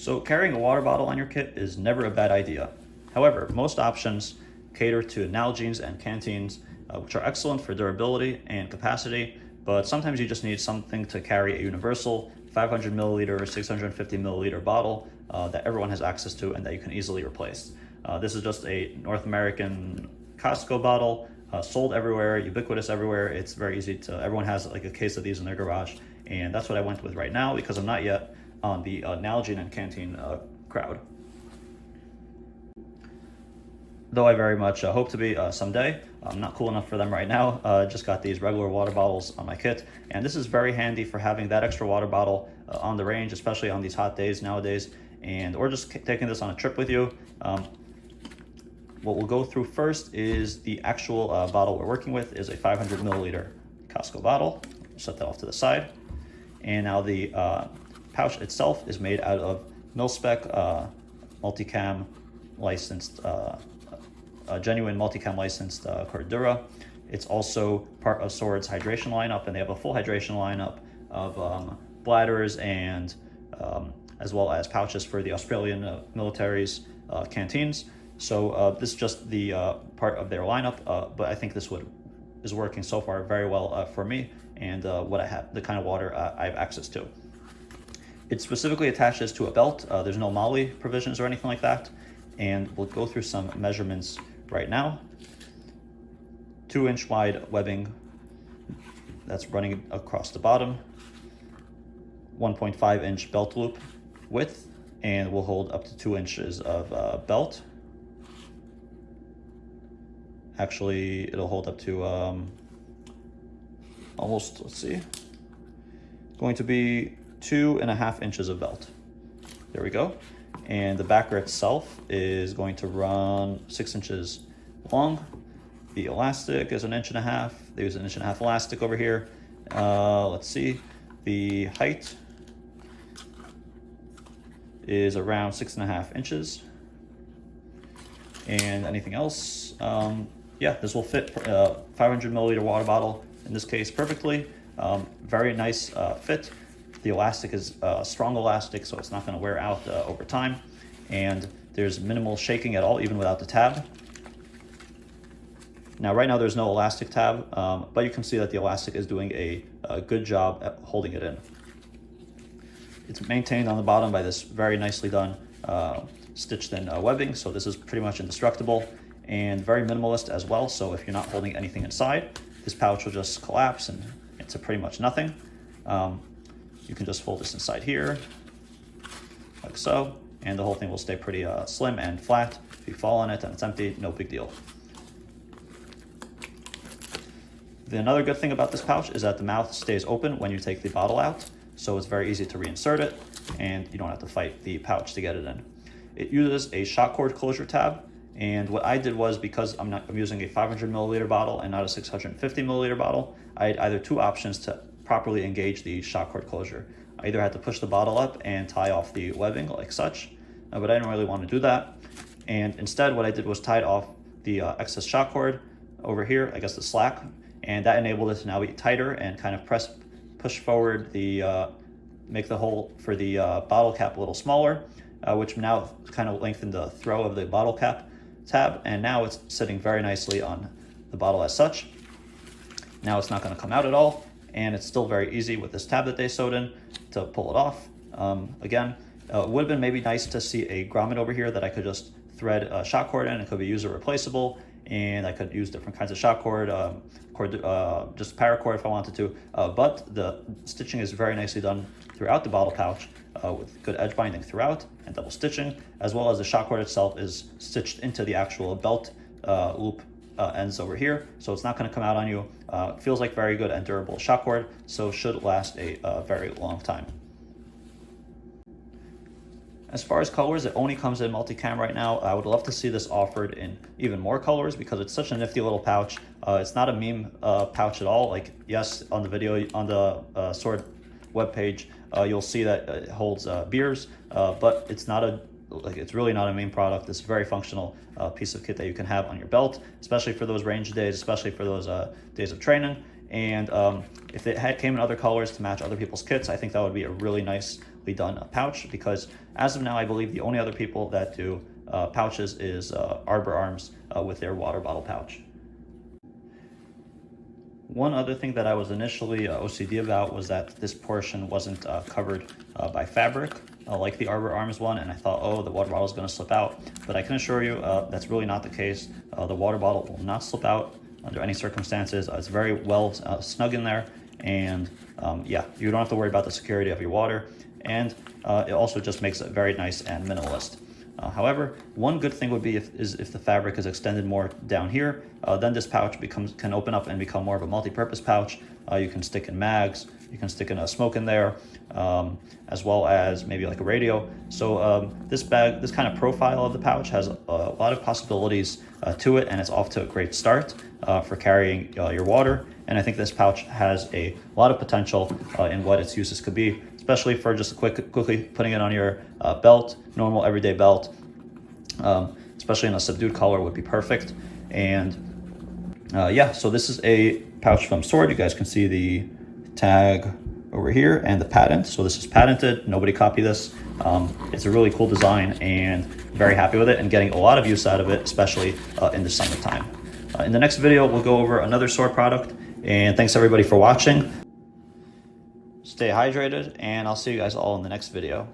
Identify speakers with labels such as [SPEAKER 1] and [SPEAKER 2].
[SPEAKER 1] So carrying a water bottle on your kit is never a bad idea. However, most options cater to Nalgene's and canteens, which are excellent for durability and capacity, but sometimes you just need something to carry a universal 500 milliliter or 650 milliliter bottle that everyone has access to and that you can easily replace. This is just a North American Costco bottle, sold everywhere, ubiquitous everywhere. It's very easy to, everyone has like a case of these in their garage, and that's what I went with right now because I'm not yet on the Nalgene and canteen crowd. Though I very much hope to be someday. I'm not cool enough for them right now. Just got these regular water bottles on my kit, and this is very handy for having that extra water bottle on the range, especially on these hot days nowadays, and or just taking this on a trip with you. What we'll go through first is the actual bottle we're working with is a 500 milliliter Costco bottle. Set that off to the side, and now the pouch itself is made out of mil-spec multicam licensed genuine multicam licensed Cordura. It's also part of SORD's hydration lineup, and they have a full hydration lineup of bladders and as well as pouches for the Australian military's canteens. So this is just the part of their lineup, but I think this is working so far very well for me and what I have, the kind of water I have access to. It specifically attaches to a belt. There's no MOLLE provisions or anything like that, and we'll go through some measurements right now. 2-inch wide webbing that's running across the bottom, 1.5-inch belt loop width, and will hold up to 2 inches of belt. Actually, it'll hold up to almost, let's see, going to be 2.5 inches of belt. There we go. And the backer itself is going to run 6 inches long. The elastic is 1.5 inches. There's 1.5 inches elastic over here. Let's see, the height is around 6.5 inches. And anything else? Yeah, this will fit 500 milliliter water bottle in this case perfectly. Very nice fit. The elastic is strong elastic, so it's not going to wear out over time. And there's minimal shaking at all, even without the tab. Now, right now there's no elastic tab, but you can see that the elastic is doing a good job at holding it in. It's maintained on the bottom by this very nicely done stitched in webbing, so this is pretty much indestructible and very minimalist as well. So if you're not holding anything inside, this pouch will just collapse and it's pretty much nothing. You can just fold this inside here, like so, and the whole thing will stay pretty slim and flat. If you fall on it and it's empty, no big deal. Another good thing about this pouch is that the mouth stays open when you take the bottle out, so it's very easy to reinsert it, and you don't have to fight the pouch to get it in. It uses a shock cord closure tab, and what I did was, because I'm using a 500 milliliter bottle and not a 650 milliliter bottle, I had either two options to properly engage the shock cord closure. I either had to push the bottle up and tie off the webbing like such, but I didn't really want to do that. And instead what I did was tied off the excess shock cord over here, I guess the slack, and that enabled it to now be tighter and kind of push forward the, make the hole for the bottle cap a little smaller, which now kind of lengthened the throw of the bottle cap tab, and now it's sitting very nicely on the bottle as such. Now it's not going to come out at all, and it's still very easy with this tab that they sewed in to pull it off. Again, it would have been maybe nice to see a grommet over here that I could just thread a shock cord in. It could be user replaceable, and I could use different kinds of shock cord, just paracord if I wanted to, but the stitching is very nicely done throughout the bottle pouch with good edge binding throughout and double stitching, as well as the shock cord itself is stitched into the actual belt loop ends over here, so it's not going to come out on you. Feels like very good and durable shock cord, so should last a very long time. As far as colors, it only comes in multicam right now. I would love to see this offered in even more colors because it's such a nifty little pouch. It's not a meme pouch at all. Like, yes, on the video, on the SORD webpage, you'll see that it holds beers, but it's not a, like, it's really not a main product. It's a very functional piece of kit that you can have on your belt, especially for those range days, especially for those days of training. And if it came in other colors to match other people's kits, I think that would be a really nicely done pouch, because as of now, I believe the only other people that do pouches is Arbor Arms with their water bottle pouch. One other thing that I was initially OCD about was that this portion wasn't covered by fabric like the Arbor Arms one, and I thought, oh, the water bottle is going to slip out. But I can assure you that's really not the case. The water bottle will not slip out under any circumstances. It's very well snug in there, and yeah, you don't have to worry about the security of your water, and it also just makes it very nice and minimalist. However, one good thing would be if the fabric is extended more down here, then this pouch can open up and become more of a multi-purpose pouch. You can stick in mags, you can stick in a smoke in there, as well as maybe like a radio. So this kind of profile of the pouch has a lot of possibilities to it, and it's off to a great start for carrying your water. And I think this pouch has a lot of potential in what its uses could be, especially for just quickly putting it on your belt, normal everyday belt, especially in a subdued color would be perfect. And yeah, so this is a pouch from SORD. You guys can see the tag over here and the patent. So this is patented, nobody copy this. It's a really cool design, and very happy with it and getting a lot of use out of it, especially in the summertime. In the next video, we'll go over another SORD product, and thanks everybody for watching. Stay hydrated, and I'll see you guys all in the next video.